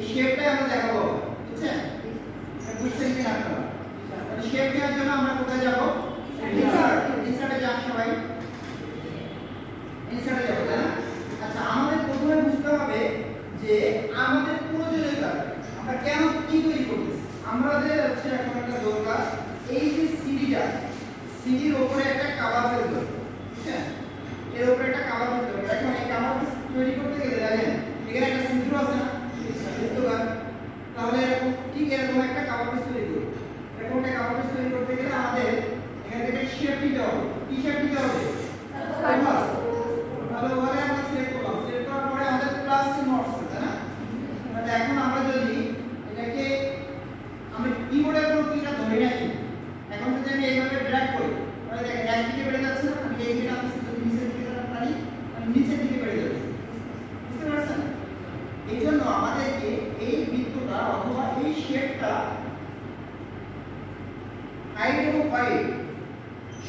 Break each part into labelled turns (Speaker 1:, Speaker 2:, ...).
Speaker 1: শেপটাই আমরা দেখাবো, বুঝছেন? বুঝছেন কি না আপনারা? তাহলে শেপ দেওয়ার জন্য আমরা কোথায় যাব? ইনসার্টে যান সবাই, ইনসার্টে যাব, তাই না? আচ্ছা, আমাদের প্রথমে বুঝতে হবে যে আমাদের প্রয়োজনীয়তা আমরা কেন কি তৈরি করতেছি। আমাদের হচ্ছে এখন একটা দরকার এই যে সিডিটা, সিডির উপরে একটা কভার ফেলতে হবে, বুঝছেন? এর উপরে একটা কভার ফেলতে হবে। এখন এই কভার তৈরি করতে গেলে দেখেন এখানে একটা ছিদ্র আছে না, তাহলে এরকম ঠিক এরকম একটা কভার পিস তৈরি করব। এরকম একটা কভার পিস তৈরি করতে গেলে আমাদের এখান থেকে শেপ দিতে হবে। কি শেপ দিতে হবে? তাহলে ওখানে আমরা সিলেক্ট করলাম, সিলেক্ট করার পরে আমাদের প্লাস চিহ্ন আসছে, তাই না? তাহলে এখন আমরা যদি এটাকে আমরা কিবোর্ডের কোনো কিটা ধরে রাখি, এখন যদি আমি এইভাবে ড্র্যাগ করি তাহলে দেখেন একদিকে বেড়ে যাচ্ছে না, আমি এই দিকে টানছি যদি নিচের দিকে টানি আমি নিচের দিকে বেড়ে যাচ্ছে, বুঝতে পারছেন? এই জন্য আমাদেরকে এই বৃত্তটা অথবা এই শেপটা হাইট এবং ওয়েট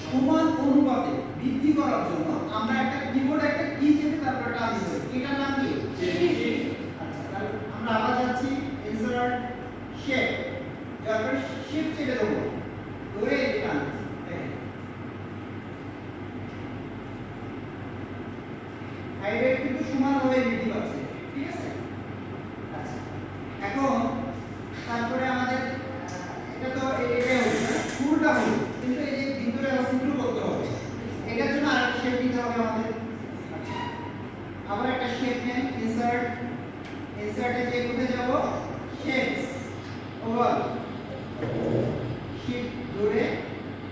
Speaker 1: সমান অনুপাতে বৃদ্ধি করার জন্য আমরা একটা কিবোর্ড একটা কি চেপে তারপর টান দিব। এটার নাম কি? শিফট। আচ্ছা, তাহলে আমরা আবার যাচ্ছি ইনসার্ট শেপ, তারপর শিফট চেপে দেব, ধরে টান দেখেন হাইট ওয়েট কিন্তু সমানভাবে বৃদ্ধি পাচ্ছে, ঠিক আছে? আচ্ছা, এখন তারপরে আমাদের এটা তো এটা হচ্ছে পুরোটা হলো, কিন্তু এই যে ভিতরে সিম্পল করতে হবে, এটার জন্য আরেকটা শেপ দিতে হবে আমাদের। আবার একটা শেপ নেন, ইনসার্ট, ইনসার্টে যে কোথায় যাব? শেপস, ওভাল, শিফট ধরে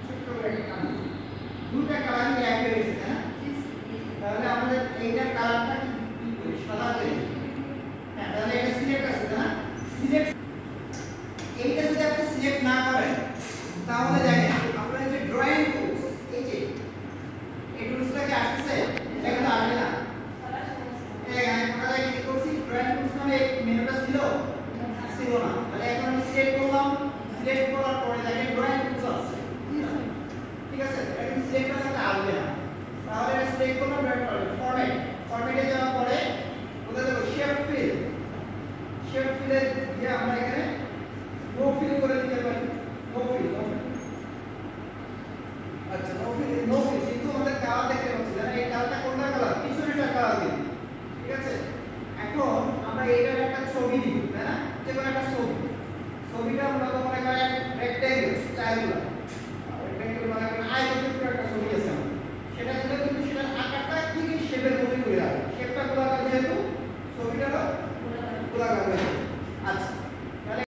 Speaker 1: ছোট করে একটা টান, দুটো কালারই এক হয়ে গেছে, তাই না? তাহলে আমাদের এইটার কালারটা কি করি? সাদা করে। হ্যাঁ, তাহলে এটা সিলেক্ট আছে, তাই না? সিলেক্ট, এইটা যদি আপনি সিলেক্ট না করেন তাহলে দেখেন আপনার যে ড্রয়িং টুলস, এই যে এই টুলসটাকে আসছে, এটা কিন্তু আসবে না। এখানে কোথায় ক্লিক করছি, ড্রয়িং টুলস নামে এই মেনুটা ছিল না, তাহলে এখন আমি সিলেক্ট করলাম, সিলেক্ট করার পরে দেখেন ড্রয়িং টুলস আছে, ঠিক আছে? এটা কিন্তু সিলেক্ট করার সাথে আসবে না, তাহলে এটা সিলেক্ট করলাম, ফরম্যাট, ফরম্যাটে যাওয়ার